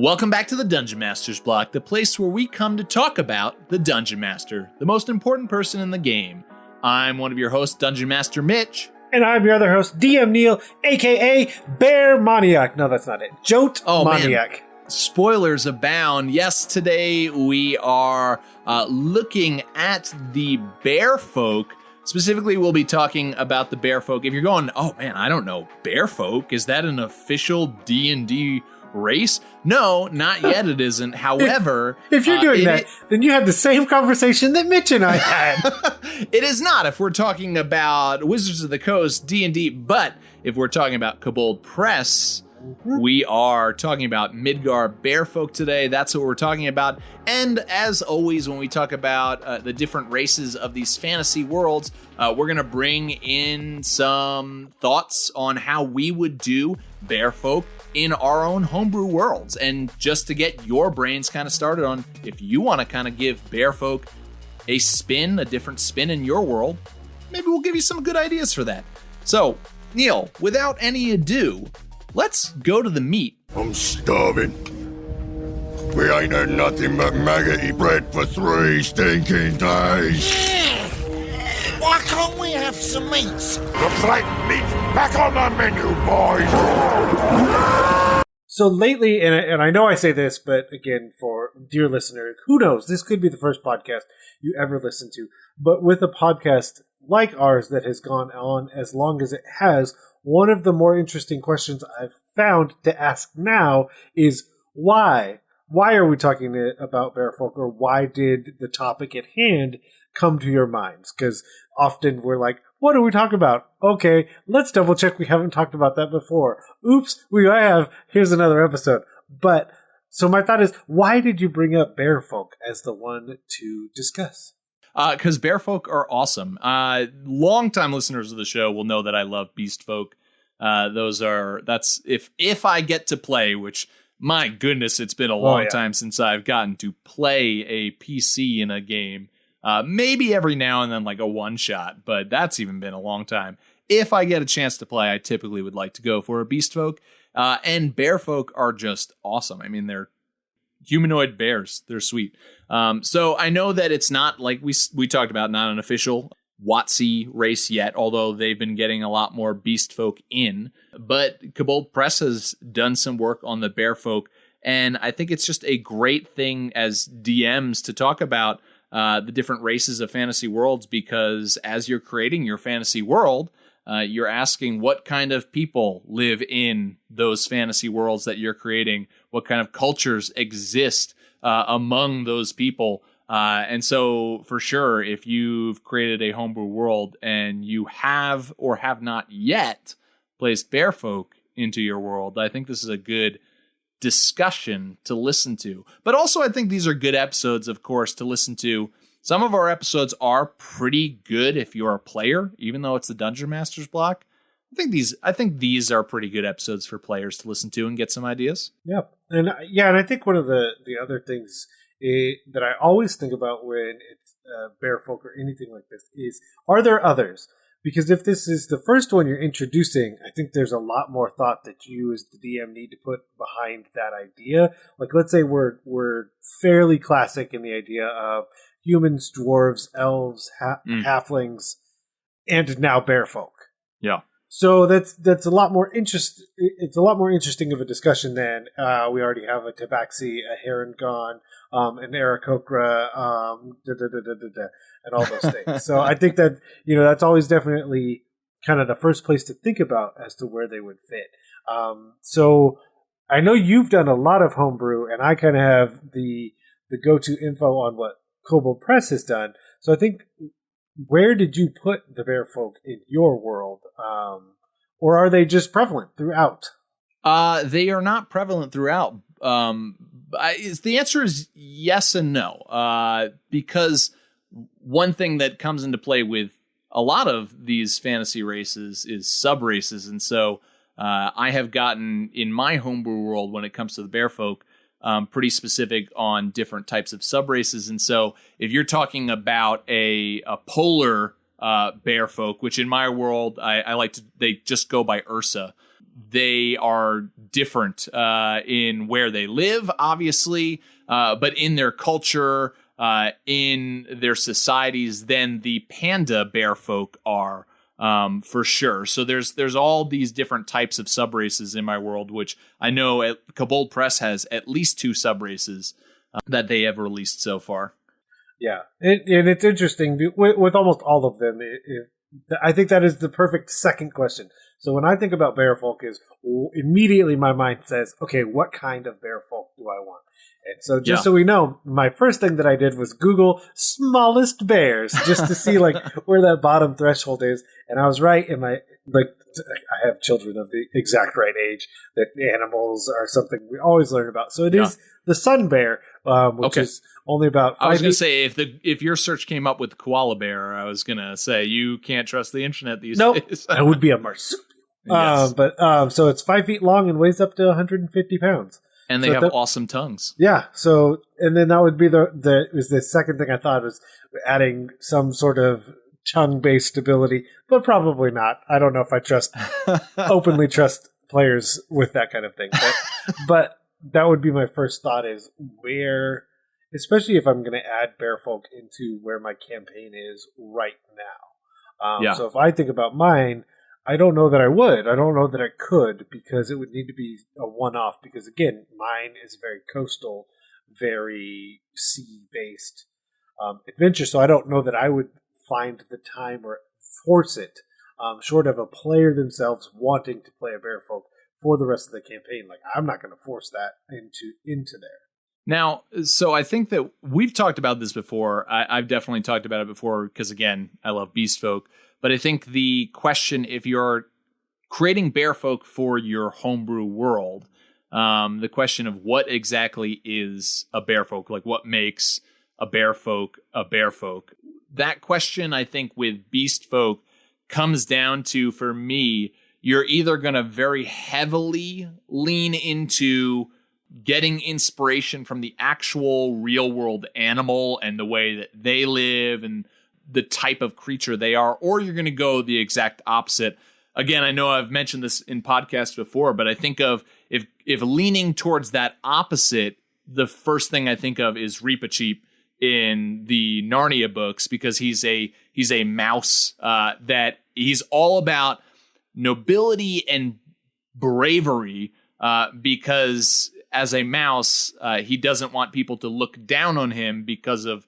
Welcome back to the Dungeon Master's Block, the place where we come to talk about the Dungeon Master, the most important person in the game. I'm one of your hosts, Dungeon Master Mitch. And I'm your other host, DM Neal, a.k.a. Bear Maniac. No, that's not it. Jote Maniac. Man. Spoilers abound. Yes, today we are looking at the Bearfolk. Specifically, we'll be talking about the Bearfolk. If you're going, oh man, I don't know, Bearfolk? Is that an official D&D race? No, not yet it isn't. However, if you're doing that, then you had the same conversation that Mitch and I had. It is not if we're talking about Wizards of the Coast, D&D, but if we're talking about Kobold Press, we are talking about Midgar Bearfolk today. That's what we're talking about. And as always, when we talk about the different races of these fantasy worlds, we're going to bring in some thoughts on how we would do Bearfolk in our own homebrew worlds. And just to get your brains kind of started on if you want to kind of give Bearfolk a spin, a different spin in your world, maybe we'll give you some good ideas for that. So, Neal, without any ado, let's go to the meat. I'm starving. We ain't had nothing but maggoty bread for 3 stinking days. Why can't we have some meat? Looks like meat's back on the menu, boys. So lately, and I know I say this, but again, for dear listener, who knows? This could be the first podcast you ever listen to. But with a podcast like ours that has gone on as long as it has, one of the more interesting questions I've found to ask now is why? Why are we talking about Bearfolk, or why did the topic at hand come to your minds? Because often we're like, what do we talk about? Okay, let's double check we haven't talked about that before. Oops, we have. Here's another episode. But, so my thought is, why did you bring up Bearfolk as the one to discuss? Because Bearfolk are awesome. Long-time listeners of the show will know that I love Beastfolk. That's if I get to play, which, my goodness, it's been a long time since I've gotten to play a PC in a game. Maybe every now and then like a one-shot, but that's even been a long time. If I get a chance to play, I typically would like to go for a Beastfolk. And Bearfolk are just awesome. I mean, they're humanoid bears. They're sweet. So I know that it's not, like we talked about, not an official WotC race yet, although they've been getting a lot more Beastfolk in. But Kobold Press has done some work on the Bearfolk, and I think it's just a great thing as DMs to talk about the different races of fantasy worlds, because as you're creating your fantasy world, you're asking what kind of people live in those fantasy worlds that you're creating, what kind of cultures exist among those people. And so, for sure, if you've created a homebrew world and you have or have not yet placed Bearfolk into your world, I think this is a good discussion to listen to. But also, I think these are good episodes, of course, to listen to. Some of our episodes are pretty good if you're a player, even though it's the Dungeon Master's Block. I think these are pretty good episodes for players to listen to and get some ideas. Yeah, and I think one of the other things that I always think about when it's Bearfolk or anything like this is, are there others? Because if this is the first one you're introducing, I think there's a lot more thought that you as the DM need to put behind that idea. Like, let's say we're fairly classic in the idea of humans, dwarves, elves, halflings, and now Bearfolk. Yeah. So that's a lot more interest. It's a lot more interesting of a discussion than we already have a Tabaxi, a Herongon, an Aarakocra, and all those things. So I think that that's always definitely kind of the first place to think about as to where they would fit. So I know you've done a lot of homebrew, and I kind of have the go-to info on what Kobold Press has done. So I think, where did you put the Bearfolk in your world? Or are they just prevalent throughout? They are not prevalent throughout. The answer is yes and no. Because one thing that comes into play with a lot of these fantasy races is sub-races. And so I have gotten, in my homebrew world, when it comes to the Bearfolk, pretty specific on different types of sub-races. And so if you're talking about a polar Bearfolk, which in my world, I like to, they just go by Ursa. they are different in where they live, obviously, but in their culture, in their societies than the panda bear folk are, for sure. So there's all these different types of subraces in my world, which I know Kobold Press has at least 2 subraces that they have released so far. Yeah, and it's interesting with almost all of them. I think that is the perfect second question. So when I think about Bearfolk, immediately my mind says, okay, what kind of Bearfolk do I want? And so just so we know, my first thing that I did was Google smallest bears just to see like where that bottom threshold is. And I was right in I have children of the exact right age that animals are something we always learn about. So it is the sun bear, which is only about 5 I was going to say, if your search came up with koala bear, I was going to say you can't trust the internet these days. That would be a marsupial. Yes. So it's 5 feet long and weighs up to 150 pounds. And they have awesome tongues. Yeah. So, and then that would be the second thing I thought was adding some sort of tongue-based stability, but probably not. I don't know if I openly trust players with that kind of thing. But that would be my first thought is where, especially if I'm going to add Bearfolk into where my campaign is right now. So if I think about mine, I don't know that I would. I don't know that I could because it would need to be a one-off because, again, mine is very coastal, very sea-based adventure, so I don't know that I would find the time or force it, short of a player themselves wanting to play a Bearfolk for the rest of the campaign. Like, I'm not going to force that into there. Now, so I think that we've talked about this before. I've definitely talked about it before because, again, I love Beastfolk. But I think the question, if you're creating Bearfolk for your homebrew world, the question of what exactly is a Bearfolk, like what makes a Bearfolk, that question, I think, with Beastfolk comes down to, for me, you're either going to very heavily lean into getting inspiration from the actual real world animal and the way that they live and the type of creature they are, or you're going to go the exact opposite. Again, I know I've mentioned this in podcasts before, but I think of if leaning towards that opposite, the first thing I think of is Reepicheep in the Narnia books, because he's a mouse that he's all about nobility and bravery, because as a mouse, he doesn't want people to look down on him because of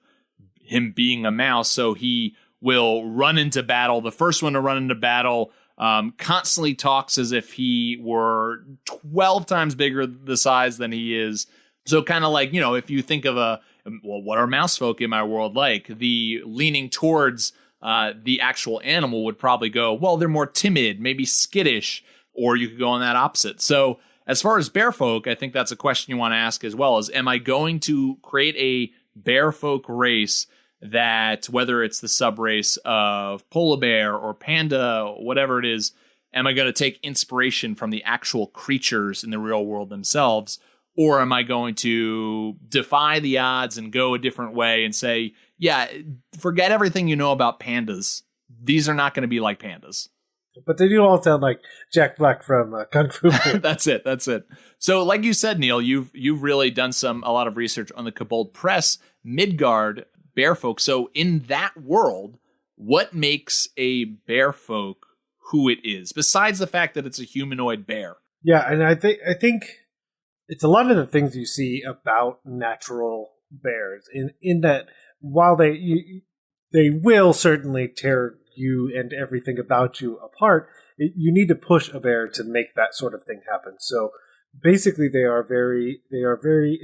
him being a mouse, so he will run into battle. The first one to run into battle constantly talks as if he were 12 times bigger the size than he is. So kind of like, if you think of what are mouse folk in my world like? The leaning towards the actual animal would probably go, well, they're more timid, maybe skittish, or you could go on that opposite. So as far as Bearfolk, I think that's a question you want to ask as well, is am I going to create a Bearfolk race that, whether it's the subrace of polar bear or panda, whatever it is, am I going to take inspiration from the actual creatures in the real world themselves? Or am I going to defy the odds and go a different way and say, yeah, forget everything you know about pandas. These are not going to be like pandas. But they do all sound like Jack Black from Kung Fu. That's it. So like you said, Neal, you've really done a lot of research on the Kobold Press Midgard Bearfolk. So in that world, what makes a Bearfolk who it is, besides the fact that it's a humanoid bear? Yeah, and I think it's a lot of the things you see about natural bears in that while they will certainly tear you and everything about you apart, you need to push a bear to make that sort of thing happen. So basically they are very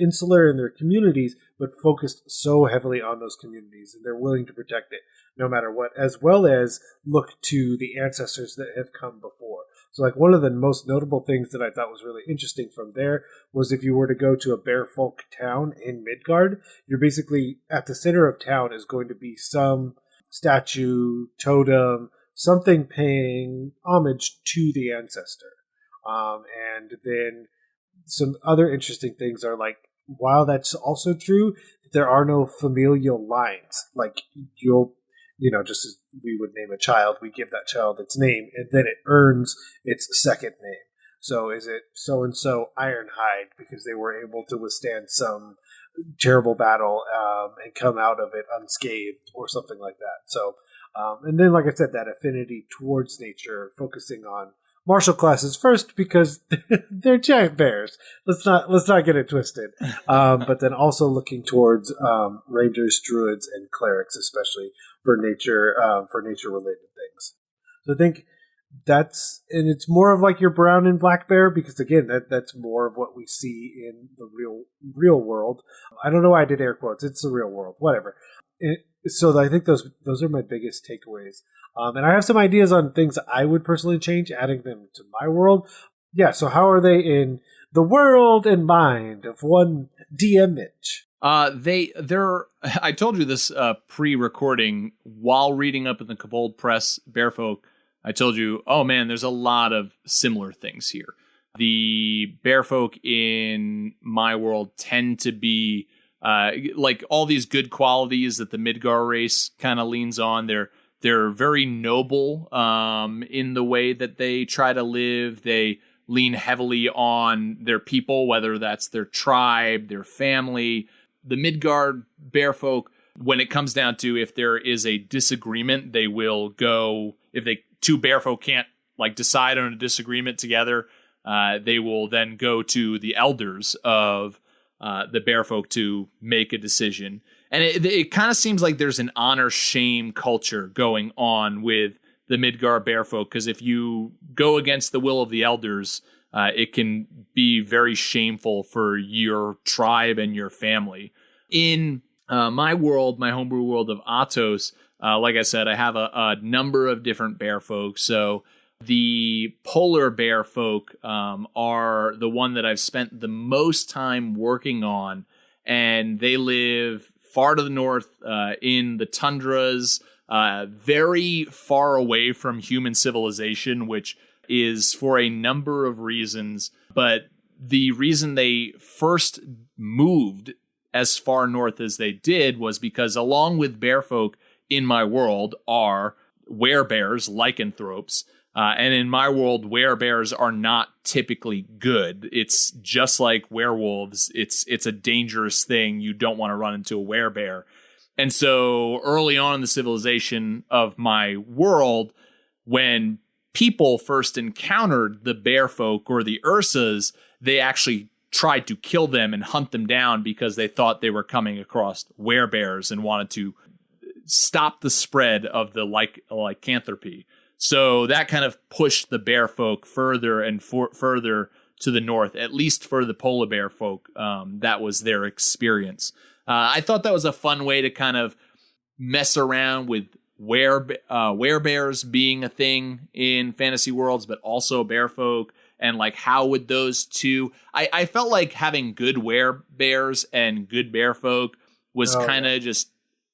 insular in their communities, but focused so heavily on those communities, and they're willing to protect it no matter what, as well as look to the ancestors that have come before. So like one of the most notable things that I thought was really interesting from there was if you were to go to a Bearfolk town in Midgard, you're basically at the center of town is going to be some statue, totem, something paying homage to the ancestor. And then some other interesting things are like, while that's also true, there are no familial lines. Like just as we would name a child, we give that child its name, and then it earns its second name. So is it so and so Ironhide because they were able to withstand some terrible battle and come out of it unscathed or something like that. So and then, like I said, that affinity towards nature, focusing on martial classes first because they're giant bears. Let's not get it twisted. But then also looking towards rangers, druids, and clerics, especially for nature related things. So I think and it's more of like your brown and black bear because again that's more of what we see in the real world. I don't know why I did air quotes. It's the real world, whatever. So I think those are my biggest takeaways. And I have some ideas on things I would personally change, adding them to my world. Yeah, so how are they in the world and mind of one DM Mitch? They're I told you this pre-recording while reading up in the Kobold Press Bearfolk. I told you, oh man, there's a lot of similar things here. The Bearfolk in my world tend to be like all these good qualities that the Midgar race kind of leans on. They're very noble in the way that they try to live. They lean heavily on their people, whether that's their tribe, their family. The Midgard Bearfolk, when it comes down to if there is a disagreement, they will go, if two Bearfolk can't like decide on a disagreement together, they will then go to the elders of the Bearfolk to make a decision. And it kind of seems like there's an honor-shame culture going on with the Midgar Bearfolk, because if you go against the will of the elders, it can be very shameful for your tribe and your family. In my world, my homebrew world of Atos, like I said, I have a number of different Bearfolk. So the polar Bearfolk are the one that I've spent the most time working on, and they live far to the north in the tundras, very far away from human civilization, which is for a number of reasons. But the reason they first moved as far north as they did was because along with Bearfolk in my world are werebears, lycanthropes. And in my world, werebears are not typically good. It's just like werewolves. It's a dangerous thing. You don't want to run into a werebear. And so early on in the civilization of my world, when people first encountered the Bearfolk or the Ursas, they actually tried to kill them and hunt them down because they thought they were coming across werebears and wanted to stop the spread of the lycanthropy. So that kind of pushed the Bearfolk further and further to the north, at least for the polar Bearfolk. That was their experience. I thought that was a fun way to kind of mess around with werebears being a thing in fantasy worlds, but also Bearfolk. And like, how would those two? I felt like having good werebears and good Bearfolk was kind of just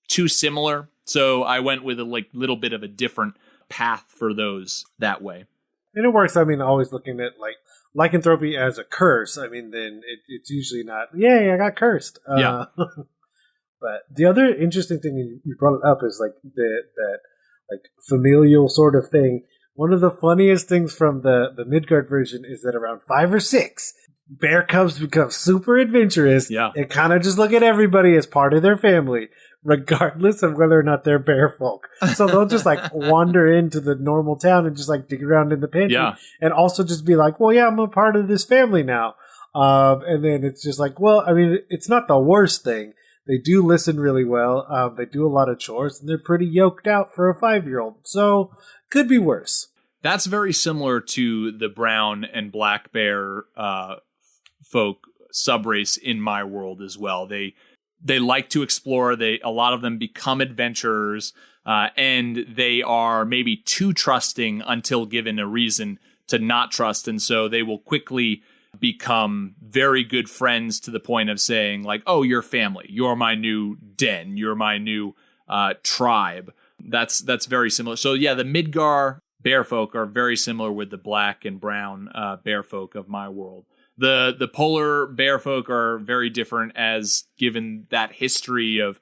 too similar. So I went with a little bit of a different path for those that way. And it works. I mean, always looking at lycanthropy as a curse. I mean, then it's usually not, yay, I got cursed. Yeah. But the other interesting thing you brought it up is that familial sort of thing. One of the funniest things from the Midgard version is that around 5 or 6, bear cubs become super adventurous and kind of just look at everybody as part of their family, regardless of whether or not they're Bearfolk. So they'll just wander into the normal town and just dig around in the pantry and also just be like, well, yeah, I'm a part of this family now. And then it's just well, I mean, it's not the worst thing. They do listen really well. They do a lot of chores, and they're pretty yoked out for a 5-year-old. So could be worse. That's very similar to the brown and black bear folk subrace in my world as well. They like to explore. A lot of them become adventurers, and they are maybe too trusting until given a reason to not trust, and so they will quickly become very good friends to the point of saying oh, you're family, you're my new den, you're my new tribe. That's very similar. So yeah, the Midgar Bearfolk are very similar with the black and brown Bearfolk of my world. The polar Bearfolk are very different, as given that history of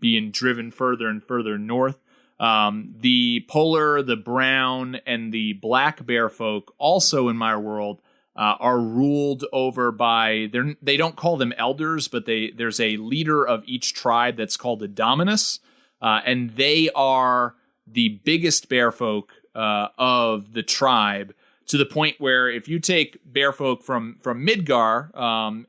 being driven further and further north. The polar, the brown, and the black Bearfolk, also in my world, are ruled over by, they don't call them elders, but there's a leader of each tribe that's called a dominus, and they are the biggest Bearfolk of the tribe, to the point where if you take Bearfolk from Midgar,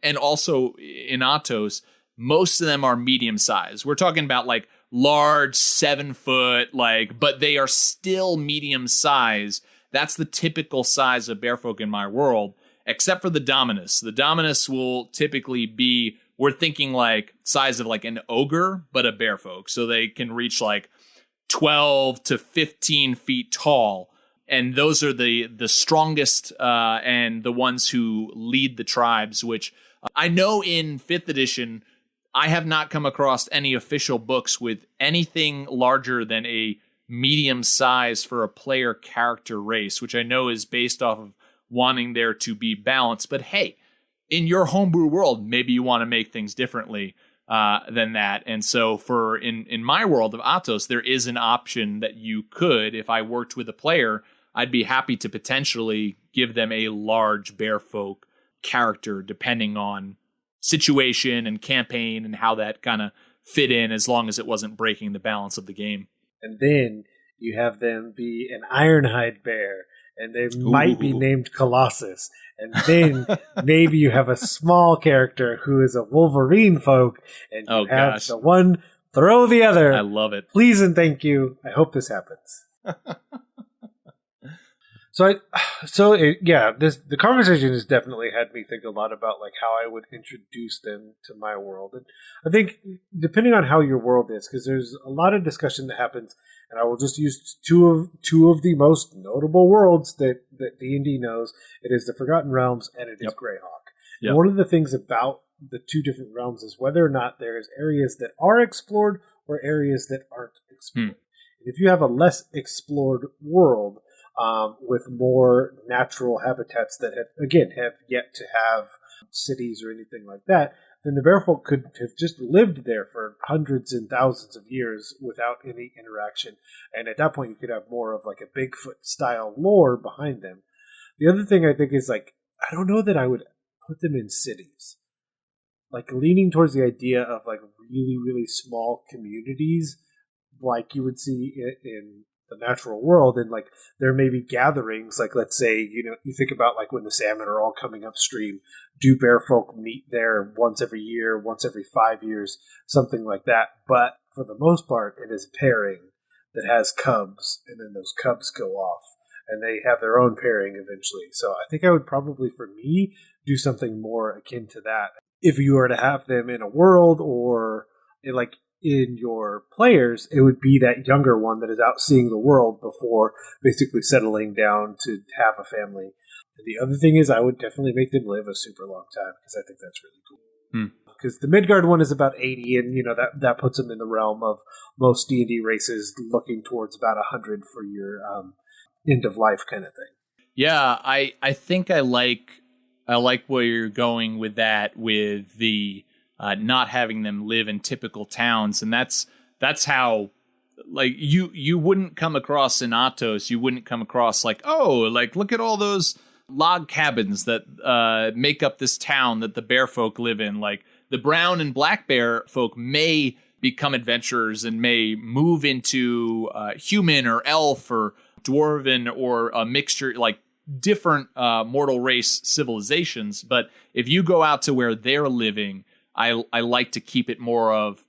and also in Atos, most of them are medium size. We're talking about like large 7 foot, but they are still medium size. That's the typical size of Bearfolk in my world, except for the Dominus. The Dominus will typically be, we're thinking like size of like an ogre, but a Bearfolk. So they can reach like 12 to 15 feet tall. And those are the strongest and the ones who lead the tribes, which I know in 5th edition, I have not come across any official books with anything larger than a medium size for a player character race, which I know is based off of wanting there to be balance. But hey, in your homebrew world, maybe you want to make things differently than that. And so for in my world of Atos, there is an option that you could, if I worked with a player, I'd be happy to potentially give them a large Bearfolk character depending on situation and campaign and how that kind of fit in, as long as it wasn't breaking the balance of the game. And then you have them be an Ironhide bear, and they might be named Colossus. And then maybe you have a small character who is a Wolverine folk, and you have the one throw the other. I love it. Please and thank you. I hope this happens. The conversation has definitely had me think a lot about like how I would introduce them to my world, and I think depending on how your world is, because there's a lot of discussion that happens, and I will just use two of the most notable worlds that D&D knows. It is the Forgotten Realms, and it is Greyhawk. Yep. And one of the things about the two different realms is whether or not there's areas that are explored or areas that aren't explored. If you have a less explored world, with more natural habitats that have yet to have cities or anything like that, then the Bearfolk could have just lived there for hundreds and thousands of years without any interaction. And at that point, you could have more of like a Bigfoot-style lore behind them. The other thing I think is like, I don't know that I would put them in cities. Like leaning towards the idea of like really, really small communities like you would see in the natural world, and like there may be gatherings, like let's say, you think about like when the salmon are all coming upstream, do Bearfolk meet there once every year, once every 5 years, something like that. But for the most part, it is a pairing that has cubs, and then those cubs go off and they have their own pairing eventually. So I think I would probably, for me, do something more akin to that. If you were to have them in a world or in your players, it would be that younger one that is out seeing the world before basically settling down to have a family. And the other thing is I would definitely make them live a super long time, because I think that's really cool. Because the Midgard one is about 80, and that puts them in the realm of most D&D races looking towards about 100 for your end of life kind of thing. Yeah, I think I like where you're going with that, with the not having them live in typical towns. And that's how, like, you wouldn't come across in Atos, you wouldn't come across like, look at all those log cabins that make up this town that the Bearfolk live in. Like, the brown and black Bearfolk may become adventurers and may move into human or elf or dwarven or a mixture, like different mortal race civilizations. But if you go out to where they're living, I like to keep it more of,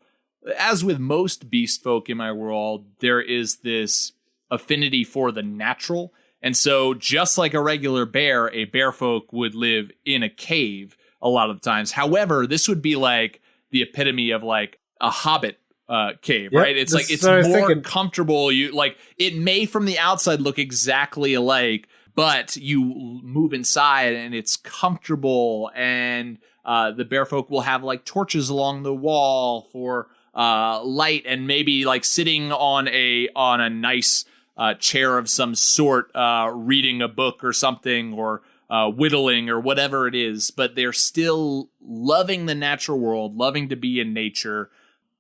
as with most beast folk in my world, there is this affinity for the natural. And so just like a regular bear, a Bearfolk would live in a cave a lot of the times. However, this would be like the epitome of like a hobbit cave, right? It's like, it's more comfortable. It may from the outside look exactly alike, but you move inside and it's comfortable, and the Bearfolk will have like torches along the wall for light, and maybe like sitting on a nice chair of some sort, reading a book or something, or whittling or whatever it is. But they're still loving the natural world, loving to be in nature.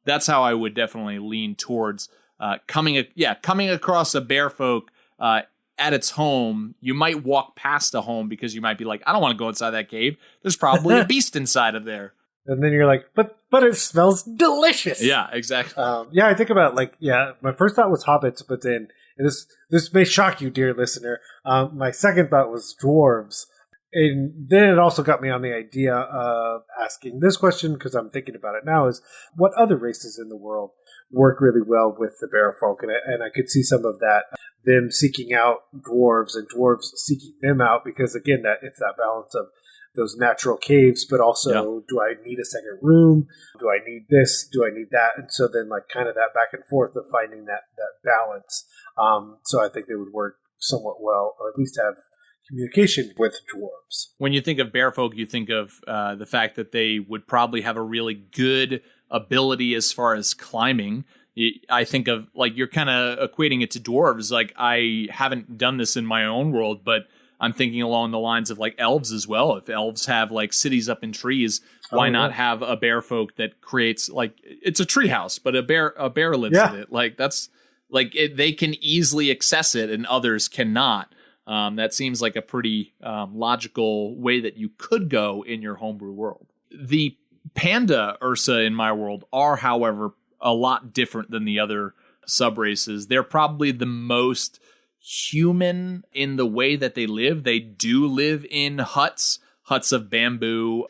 That's how I would definitely lean towards coming across a Bearfolk at its home, you might walk past a home because you might be like, I don't want to go inside that cave. There's probably a beast inside of there. And then you're like, but it smells delicious. Yeah, exactly. I think about my first thought was hobbits, but then this may shock you, dear listener. My second thought was dwarves. And then it also got me on the idea of asking this question, because I'm thinking about it now, is what other races in the world work really well with the Bearfolk? And I could see some of that, them seeking out dwarves and dwarves seeking them out, because again, it's that balance of those natural caves, but also, do I need a second room? Do I need this? Do I need that? And so then kind of that back and forth of finding that balance. So I think they would work somewhat well, or at least have communication with dwarves. When you think of Bearfolk, you think of the fact that they would probably have a really good ability as far as climbing. I think of you're kind of equating it to dwarves. I haven't done this in my own world, but I'm thinking along the lines of elves as well. If elves have cities up in trees, why not have a Bearfolk that creates it's a treehouse, but a bear lives in it. That's they can easily access it and others cannot. That seems like a pretty logical way that you could go in your homebrew world. The Panda Ursa in my world are, however, a lot different than the other subraces. They're probably the most human in the way that they live. They do live in huts of bamboo.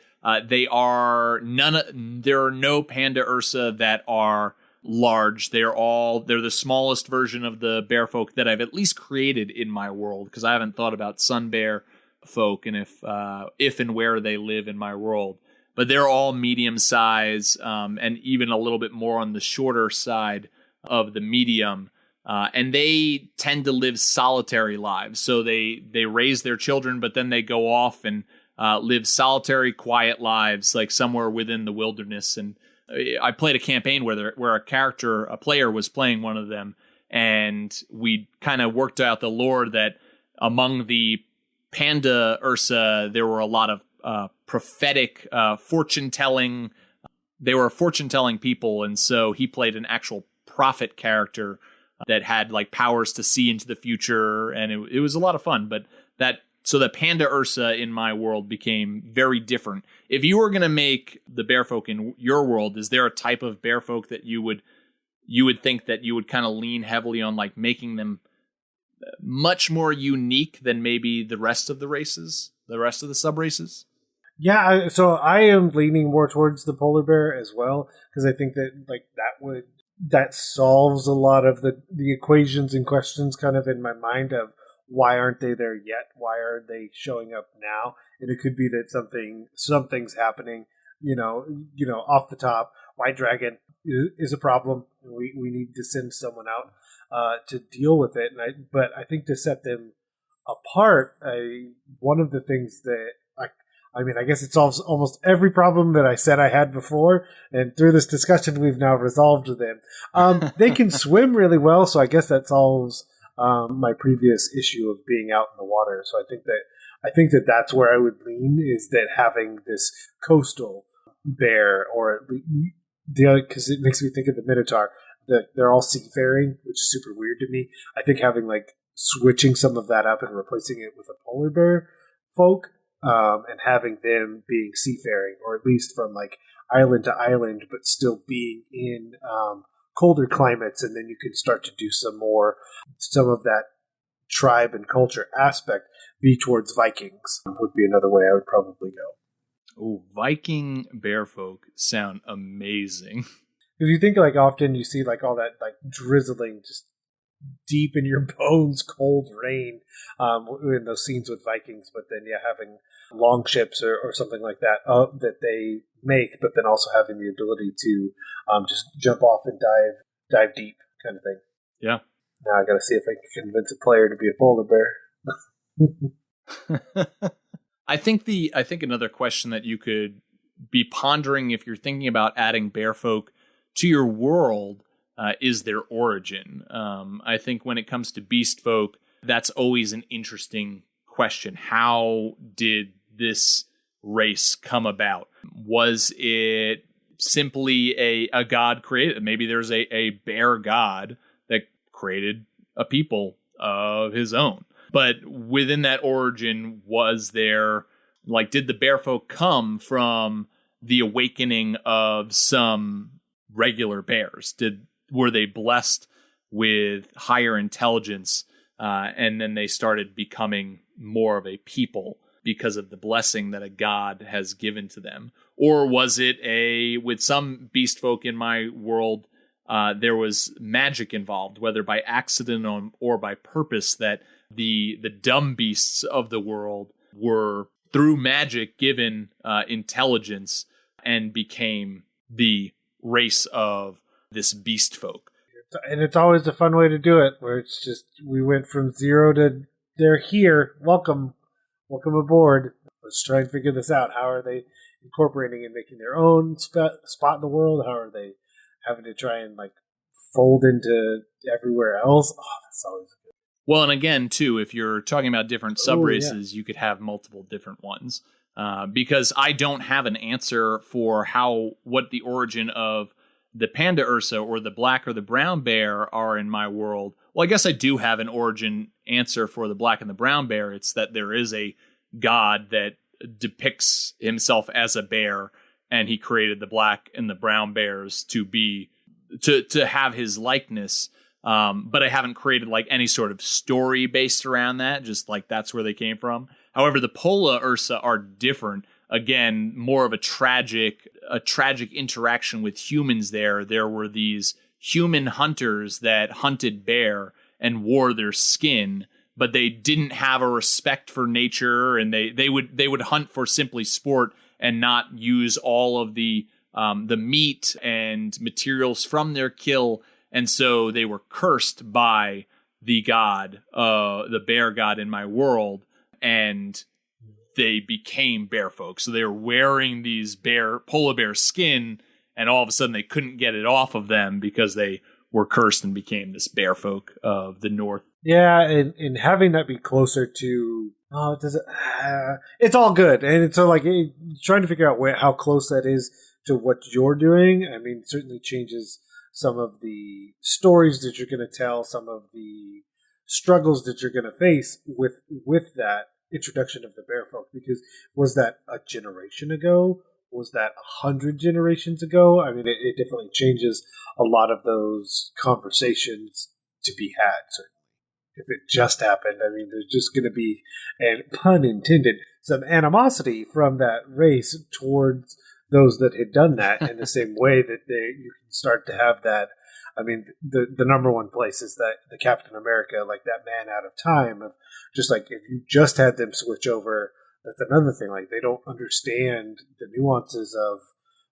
There are no Panda Ursa that are large. They're the smallest version of the Bearfolk that I've at least created in my world, because I haven't thought about Sun Bear folk and if and where they live in my world. But they're all medium size, and even a little bit more on the shorter side of the medium. And they tend to live solitary lives. So they raise their children, but then they go off and live solitary, quiet lives, somewhere within the wilderness. And I played a campaign where a player was playing one of them, and we kind of worked out the lore that among the Panda Ursa, there were a lot of prophetic fortune-telling. They were fortune-telling people, and so he played an actual prophet character that had powers to see into the future, and it was a lot of fun. But so the Panda Ursa in my world became very different. If you were going to make the Bearfolk in your world, is there a type of Bearfolk that you would think that you would kind of lean heavily on, making them much more unique than maybe the rest of the races, the rest of the sub-races? Yeah, so I am leaning more towards the polar bear as well, because I think that that solves a lot of the equations and questions kind of in my mind of why aren't they there yet? Why are they showing up now? And it could be that something's happening, off the top. White dragon is a problem. We need to send someone out to deal with it. But I think to set them apart, one of the things that I guess it solves almost every problem that I said I had before, and through this discussion, we've now resolved them. They can swim really well, so I guess that solves my previous issue of being out in the water. So I think that that's where I would lean, is that having this coastal bear, or because it makes me think of the Minotaur, that they're all seafaring, which is super weird to me. I think having switching some of that up and replacing it with a polar bear folk. And having them being seafaring, or at least from island to island, but still being in colder climates, and then you can start to do some of that tribe and culture aspect be towards Vikings would be another way I would probably go. Oh, Viking Bearfolk sound amazing. If you think often you see all that drizzling, just deep in your bones, cold rain in those scenes with Vikings, but then having long ships or something like that that they make, but then also having the ability to just jump off and dive deep kind of thing. Yeah. Now I got to see if I can convince a player to be a polar bear. I think another question that you could be pondering if you're thinking about adding Bearfolk to your world is their origin. I think when it comes to beast folk, that's always an interesting question. How did this race come about? Was it simply a god created? Maybe there's a bear god created a people of his own. But within that origin, was there, like, did the Bearfolk come from the awakening of some regular bears? Were they blessed with higher intelligence, and then they started becoming more of a people because of the blessing that a god has given to them? Or was it with some beast folk in my world, there was magic involved, whether by accident or by purpose, that the dumb beasts of the world were, through magic, given intelligence and became the race of this beast folk. And it's always a fun way to do it, where it's just, we went from 0 to they're here. Welcome aboard. Let's try and figure this out. How are they incorporating and making their own spot in the world? How are they having to try and like fold into everywhere else? Oh, that's always good. Well, and again, too, if you're talking about different sub-races, you could have multiple different ones. Because I don't have an answer for what the origin of the panda ursa or the black or the brown bear are in my world. Well, I guess I do have an origin answer for the black and the brown bear. It's that there is a god that depicts himself as a bear, and he created the black and the brown bears to have his likeness. But I haven't created like any sort of story based around that, just like that's where they came from. However, the Pola Ursa are different. Again, more of a tragic interaction with humans there. There were these human hunters that hunted bear and wore their skin, but they didn't have a respect for nature, and they would hunt for simply sport and not use all of the meat and materials from their kill. And so they were cursed by the god, the bear god in my world, and they became bear folk. So they were wearing these polar bear skin, and all of a sudden they couldn't get it off of them because they were cursed and became this bear folk of the north. Yeah, and having that be closer to it's all good, and so like trying to figure out how close that is to what you're doing. I mean, it certainly changes some of the stories that you're going to tell, some of the struggles that you're going to face with that introduction of the Bearfolk. Because was that a generation ago? Was that 100 generations ago? I mean, it definitely changes a lot of those conversations to be had, certainly. If it just happened, I mean, there's just going to be, and pun intended, some animosity from that race towards those that had done that in the same way that you can start to have that. I mean, the number one place is that the Captain America, like that man out of time, of just like if you just had them switch over, that's another thing. Like they don't understand the nuances of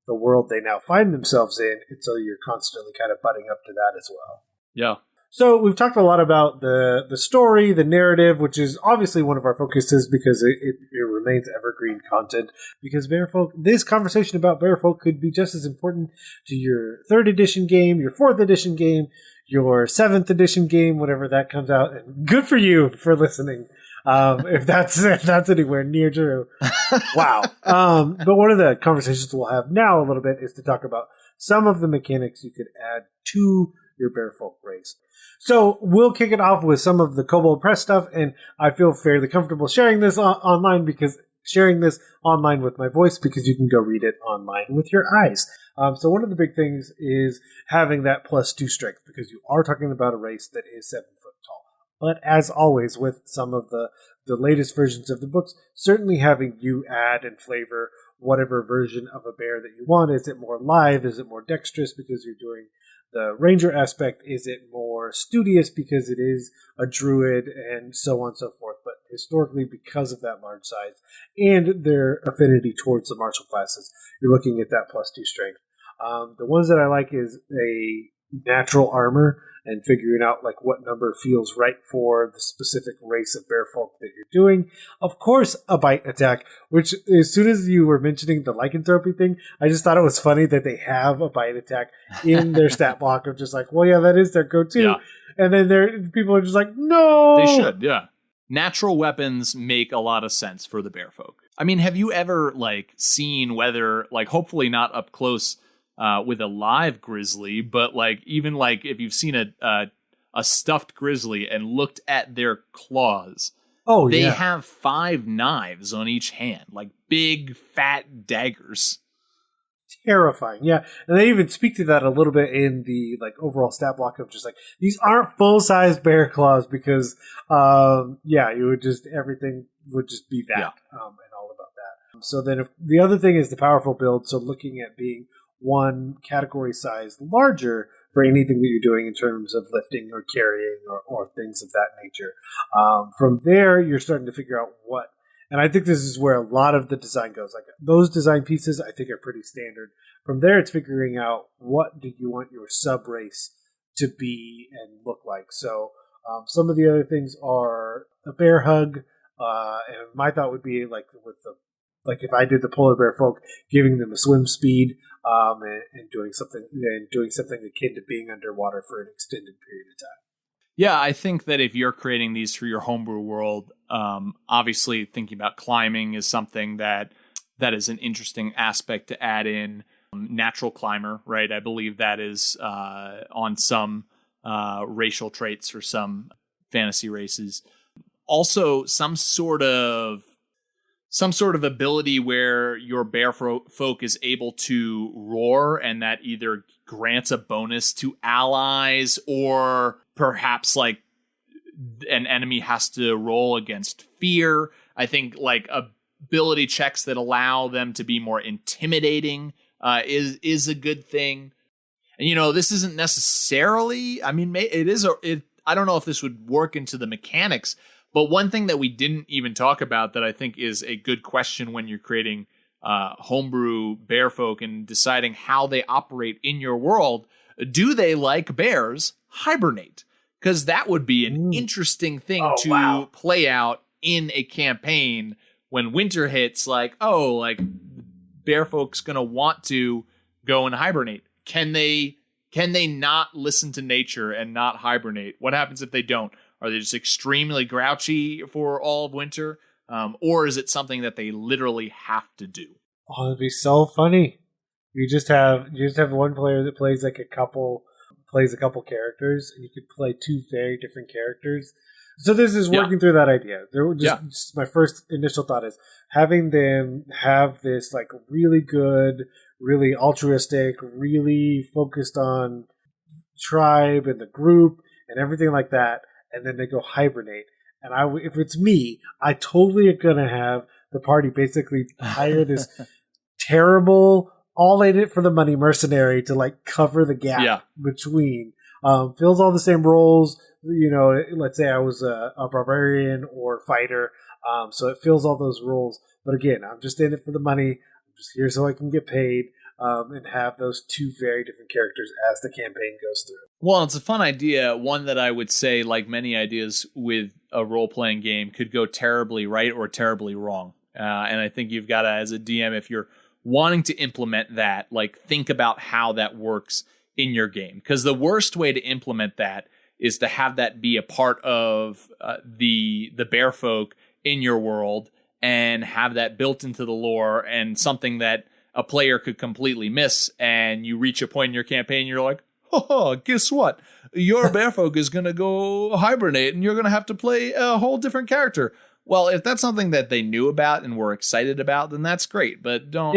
the world they now find themselves in, and so you're constantly kind of butting up to that as well. Yeah. So we've talked a lot about the story, the narrative, which is obviously one of our focuses because it remains evergreen content. Because Bearfolk, this conversation about Bearfolk could be just as important to your 3rd edition game, your 4th edition game, your 7th edition game, whatever that comes out. And good for you for listening. If that's anywhere near true. Wow. But one of the conversations we'll have now a little bit is to talk about some of the mechanics you could add to your Bearfolk race. So we'll kick it off with some of the Kobold Press stuff, and I feel fairly comfortable sharing this online with my voice because you can go read it online with your eyes. So one of the big things is having that +2 strength, because you are talking about a race that is 7 foot tall. But as always with some of the latest versions of the books, certainly having you add and flavor whatever version of a bear that you want. Is it more lithe? Is it more dexterous because you're doing the ranger aspect? Is it more studious because it is a druid, and so on and so forth? But historically, because of that large size and their affinity towards the martial classes, you're looking at that +2 strength. The ones that I like is a natural armor, and figuring out like what number feels right for the specific race of Bearfolk that you're doing. Of course, a bite attack, which as soon as you were mentioning the lycanthropy thing, I just thought it was funny that they have a bite attack in their stat block of just like, well, yeah, that is their go-to. Yeah. And then people are just like, no! They should, yeah. Natural weapons make a lot of sense for the Bearfolk. I mean, have you ever like seen whether, like, hopefully not up close with a live grizzly, but like even like if you've seen a a stuffed grizzly and looked at their claws, they have 5 knives on each hand, like big, fat daggers. Terrifying, yeah. And they even speak to that a little bit in the like overall stat block of just like, these aren't full-size bear claws because, you would just, everything would just be that, and all about that. So then if, the other thing is the powerful build, so looking at being one category size larger for anything that you're doing in terms of lifting or carrying or things of that nature. From there, you're starting to figure out what, and I think this is where a lot of the design goes. Like those design pieces, I think are pretty standard. From there, it's figuring out what do you want your sub race to be and look like. So some of the other things are a bear hug, and my thought would be like with the, like if I did the polar bear folk, giving them a swim speed, and doing something akin to being underwater for an extended period of time. Yeah, I think that if you're creating these for your homebrew world, obviously thinking about climbing is something that is an interesting aspect to add in. Natural climber, right? I believe that is on some racial traits for some fantasy races. Also, some sort of ability where your bear folk is able to roar, and that either grants a bonus to allies or perhaps like an enemy has to roll against fear. I think like ability checks that allow them to be more intimidating is a good thing. And this isn't necessarily, I mean, I don't know if this would work into the mechanics, but one thing that we didn't even talk about that I think is a good question when you're creating homebrew bear folk and deciding how they operate in your world, do they, like bears, hibernate? Because that would be an interesting thing to play out in a campaign when winter hits. Like bear folk's gonna want to go and hibernate. Can they not listen to nature and not hibernate? What happens if they don't? Are they just extremely grouchy for all of winter? Or is it something that they literally have to do? Oh, it'd be so funny. You just have one player that plays a couple characters, and you could play 2 very different characters. So this is working through that idea. Just my first initial thought is having them have this like really good, really altruistic, really focused on tribe and the group and everything like that. And then they go hibernate. And if it's me, I totally am going to have the party basically hire this terrible, all in it for the money mercenary to like cover the gap between, fills all the same roles. Let's say I was a barbarian or fighter. So it fills all those roles. But again, I'm just in it for the money. I'm just here so I can get paid. And have those 2 very different characters as the campaign goes through. Well, it's a fun idea, one that I would say, like many ideas with a role-playing game, could go terribly right or terribly wrong. And I think you've got to, as a DM, if you're wanting to implement that, like think about how that works in your game. Because the worst way to implement that is to have that be a part of the bear folk in your world and have that built into the lore and something that a player could completely miss, and you reach a point in your campaign, you're like, guess what? Your bearfolk is going to go hibernate, and you're going to have to play a whole different character. Well, if that's something that they knew about and were excited about, then that's great. But don't,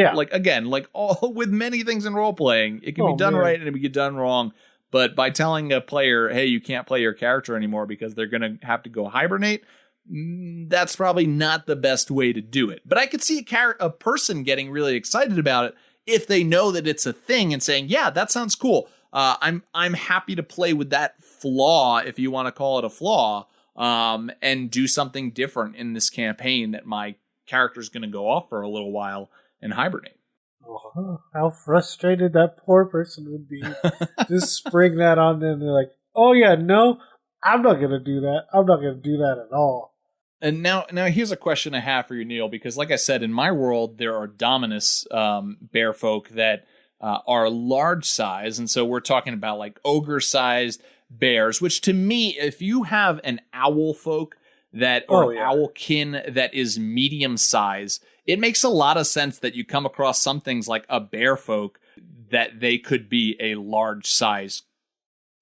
all with many things in role-playing, it can be done right and it can be done wrong. But by telling a player, hey, you can't play your character anymore because they're going to have to go hibernate, that's probably not the best way to do it. But I could see a person getting really excited about it if they know that it's a thing and saying, yeah, that sounds cool. I'm happy to play with that flaw, if you want to call it a flaw, and do something different in this campaign that my character's going to go off for a little while and hibernate. Oh, how frustrated that poor person would be. Just spring that on them. They're like, oh yeah, no, I'm not going to do that. I'm not going to do that at all. And now here's a question I have for you, Neal, because like I said, in my world, there are Dominus bear folk that are large size. And so we're talking about like ogre-sized bears, which to me, if you have an owl folk or owl kin that is medium size, it makes a lot of sense that you come across some things like a bear folk that they could be a large size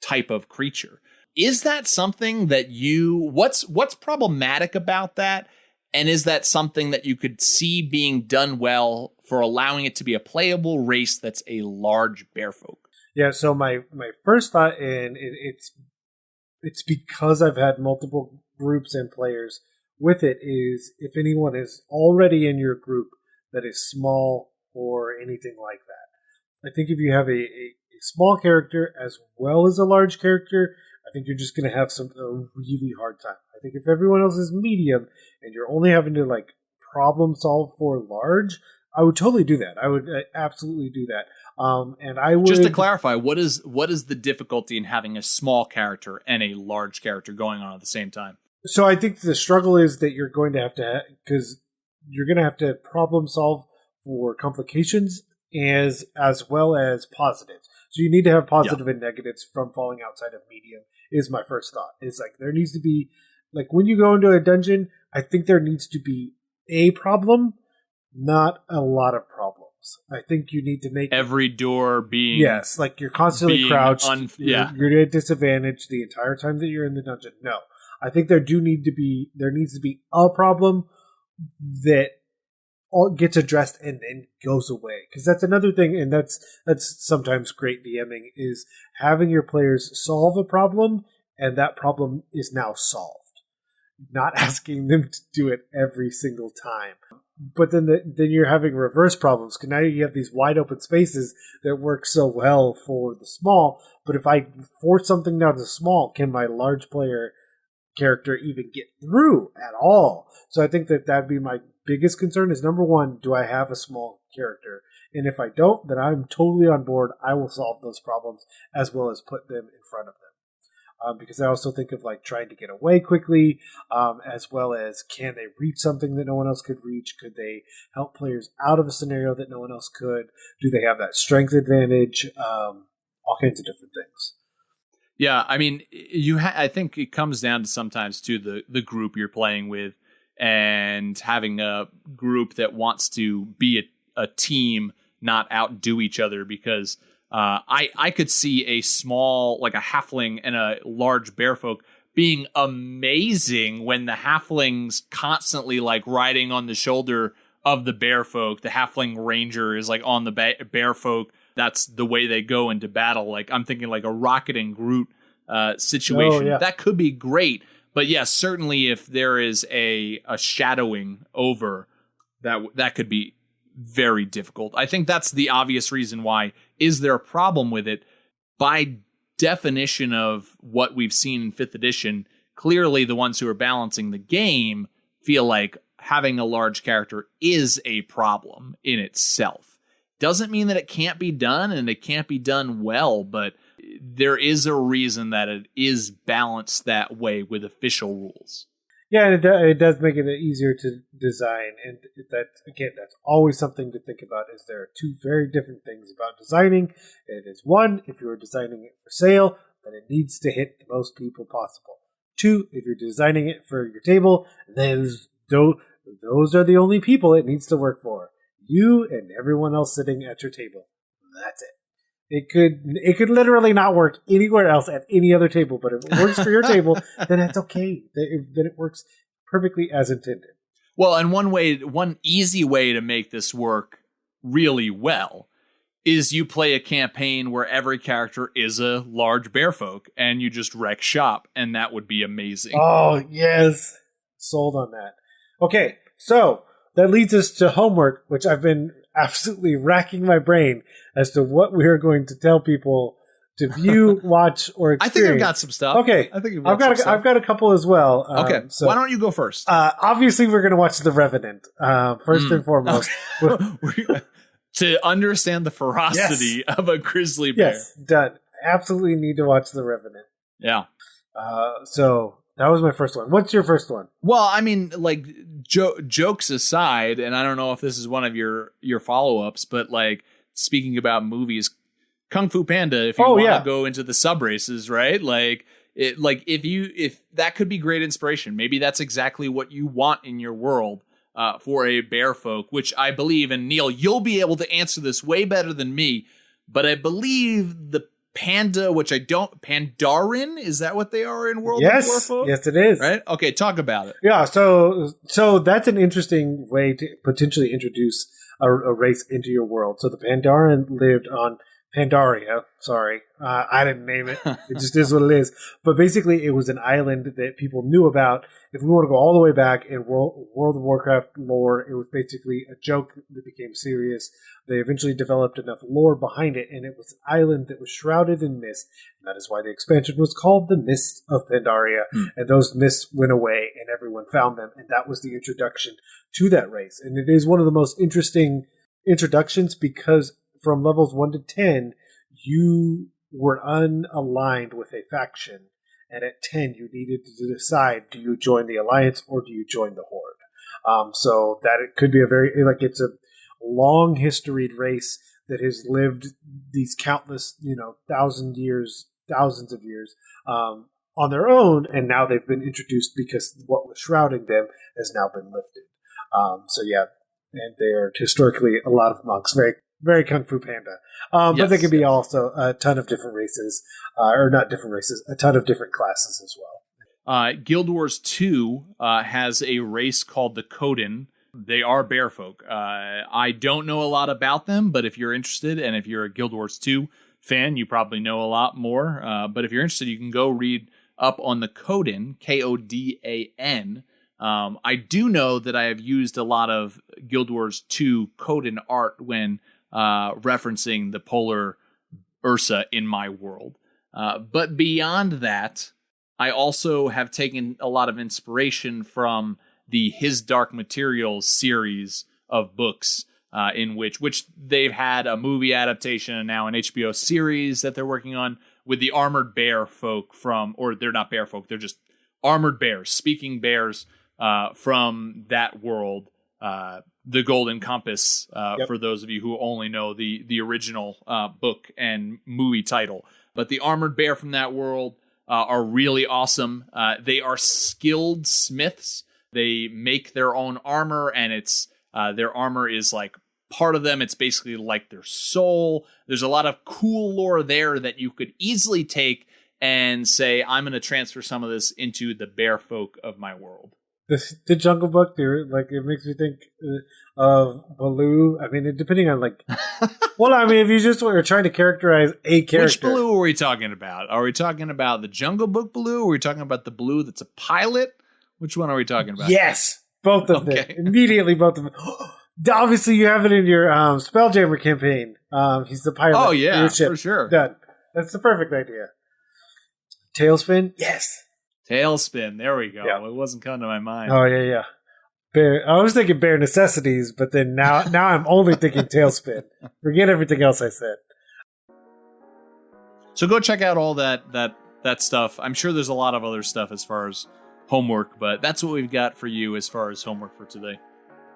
type of creature. Is that something that what's problematic about that? And is that something that you could see being done well for allowing it to be a playable race that's a large bearfolk? Yeah, so my first thought, and it's because I've had multiple groups and players with it, is if anyone is already in your group that is small or anything like that. I think if you have a small character as well as a large character, I think you're just going to have a really hard time. I think if everyone else is medium and you're only having to like problem solve for large, I would totally do that. I would absolutely do that. And I would, just to clarify, what is the difficulty in having a small character and a large character going on at the same time? So I think the struggle is that you're going to have to, because you're going to have to problem solve for complications as well as positives. So you need to have positive and negatives from falling outside of medium, is my first thought. It's like there needs to be, like when you go into a dungeon, I think there needs to be a problem, not a lot of problems. I think you need to make every door being, yes, like you're constantly crouched. You're at a disadvantage the entire time that you're in the dungeon. No, I think there needs to be a problem that all gets addressed and then goes away, because that's another thing, and that's sometimes great DMing, is having your players solve a problem and that problem is now solved, not asking them to do it every single time. But then you're having reverse problems, because now you have these wide open spaces that work so well for the small, but if I force something down to small, can my large player character even get through at all? So I think that'd be my biggest concern, is number one, do I have a small character? And if I don't, then I'm totally on board. I will solve those problems as well as put them in front of them. Because I also think of like trying to get away quickly, as well as can they reach something that no one else could reach? Could they help players out of a scenario that no one else could? Do they have that strength advantage? All kinds of different things. Yeah, I mean, I think it comes down to sometimes to the group you're playing with, and having a group that wants to be a team, not outdo each other. Because I could see a small, like a halfling and a large bearfolk being amazing when the halfling's constantly like riding on the shoulder of the bearfolk. The halfling ranger is like on the bearfolk. That's the way they go into battle. Like I'm thinking like a Rocket and Groot situation. Oh, yeah. That could be great. But yes, certainly if there is a shadowing over, that could be very difficult. I think that's the obvious reason why. Is there a problem with it? By definition of what we've seen in 5th edition, clearly the ones who are balancing the game feel like having a large character is a problem in itself. Doesn't mean that it can't be done, and it can't be done well, but there is a reason that it is balanced that way with official rules. Yeah, and it does make it easier to design, and that's always something to think about. Is there are two very different things about designing. It is one, if you are designing it for sale, then it needs to hit the most people possible. Two, if you're designing it for your table, those are the only people it needs to work for. You and everyone else sitting at your table. That's it. It could literally not work anywhere else at any other table, but if it works for your table, then it's okay. Then it works perfectly as intended. Well, and one easy way to make this work really well is you play a campaign where every character is a large bearfolk, and you just wreck shop, and that would be amazing. Oh, yes. Sold on that. Okay, so that leads us to homework, which I've been absolutely racking my brain as to what we are going to tell people to view, watch, or experience. I think I've got some stuff. Okay, I've got a couple as well. Okay, so why don't you go first? Obviously, we're going to watch The Revenant first and foremost. To understand the ferocity of a grizzly bear. Yes, done. Absolutely need to watch The Revenant. Yeah. So that was my first one. What's your first one? Well, I mean, like jokes aside, and I don't know if this is one of your follow-ups, but like speaking about movies, Kung Fu Panda, if you want to go into the sub races, right? Like if that could be great inspiration. Maybe that's exactly what you want in your world for a bearfolk, which I believe, and Neal, you'll be able to answer this way better than me, but I believe the Panda, which I don't... Pandaren? Is that what they are in World of Bearfolk? Yes, it is. Right? Okay, talk about it. Yeah, so that's an interesting way to potentially introduce a race into your world. So the Pandaren lived on Pandaria. Sorry, I didn't name it. It just is what it is. But basically, it was an island that people knew about. If we want to go all the way back in World of Warcraft lore, it was basically a joke that became serious. They eventually developed enough lore behind it, and it was an island that was shrouded in mist. And that is why the expansion was called the Mists of Pandaria. And those mists went away, and everyone found them. And that was the introduction to that race. And it is one of the most interesting introductions because from levels 1 to 10, you were unaligned with a faction. And at 10, you needed to decide, do you join the Alliance or do you join the Horde? So that it could be it's a long historied race that has lived these countless, thousands of years on their own. And now they've been introduced because what was shrouding them has now been lifted. And they are historically a lot of monks, very very Kung Fu Panda. But there could be also a ton of different races, or not different races, a ton of different classes as well. Guild Wars 2 has a race called the Coden. They are Bearfolk. I don't know a lot about them, but if you're interested, and if you're a Guild Wars 2 fan, you probably know a lot more. But if you're interested, you can go read up on the Coden, Kodan. I do know that I have used a lot of Guild Wars 2 Coden art when referencing the polar Ursa in my world. But beyond that, I also have taken a lot of inspiration from the His Dark Materials series of books, in which they've had a movie adaptation and now an HBO series that they're working on with the armored bear folk or they're not bear folk, they're just armored bears, speaking bears from that world. The Golden Compass, for those of you who only know the original book and movie title. But the armored bear from that world are really awesome. They are skilled smiths. They make their own armor, and it's their armor is like part of them. It's basically like their soul. There's a lot of cool lore there that you could easily take and say, I'm going to transfer some of this into the bear folk of my world. The Jungle Book, it makes me think of Baloo. I mean, depending on if you just were trying to characterize a character. Which Baloo are we talking about? Are we talking about the Jungle Book Baloo? Or are we talking about the Baloo that's a pilot? Which one are we talking about? Yes, both of them. Immediately, both of them. Obviously, you have it in your Spelljammer campaign. He's the pilot. Oh, yeah, for sure. Done. That's the perfect idea. Tailspin? Yes. Tailspin. There we go. Yeah. It wasn't coming to my mind. Oh, yeah. Bear. I was thinking bare necessities, but then now I'm only thinking Tailspin. Forget everything else I said. So go check out all that stuff. I'm sure there's a lot of other stuff as far as homework, but that's what we've got for you as far as homework for today.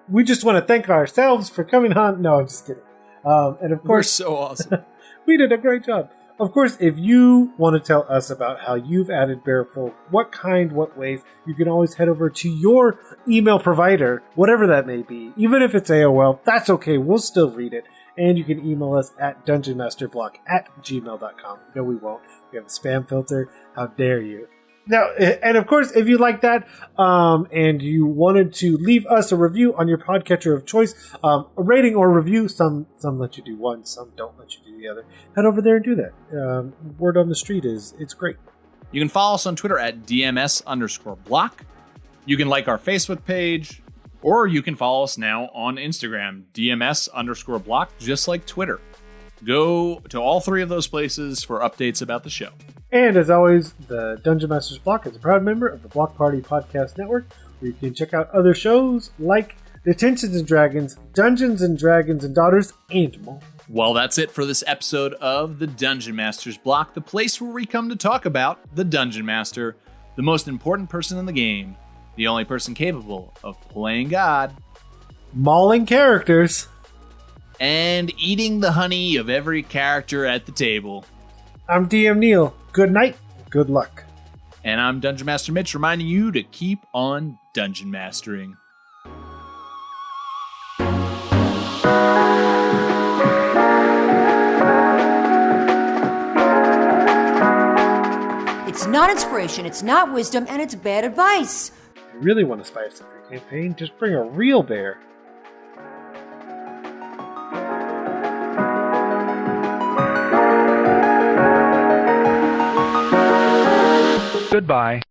We just want to thank ourselves for coming on. No, I'm just kidding. And of course, we're so awesome. We did a great job. Of course, if you want to tell us about how you've added Bearfolk, what ways, you can always head over to your email provider, whatever that may be. Even if it's AOL, that's okay. We'll still read it. And you can email us at dungeonmasterblock@gmail.com. No, we won't. We have a spam filter. How dare you? Now, and of course, if you like that, and you wanted to leave us a review on your podcatcher of choice, a rating or review, some let you do one, some don't let you do the other. Head over there and do that. Word on the street is it's great. You can follow us on Twitter at DMS_block. You can like our Facebook page, or you can follow us now on Instagram, DMS_block, just like Twitter. Go to all three of those places for updates about the show. And as always, the Dungeon Masters Block is a proud member of the Block Party Podcast Network, where you can check out other shows like Detentions and Dragons, Dungeons and Dragons and Daughters, and more. Well, that's it for this episode of the Dungeon Masters Block, the place where we come to talk about the Dungeon Master, the most important person in the game, the only person capable of playing God, mauling characters, and eating the honey of every character at the table. I'm DM Neal. Good night. Good luck. And I'm Dungeon Master Mitch, reminding you to keep on dungeon mastering. not inspiration, it's not wisdom, and it's bad advice. If you really want to spice up your campaign, just bring a real bear. Goodbye.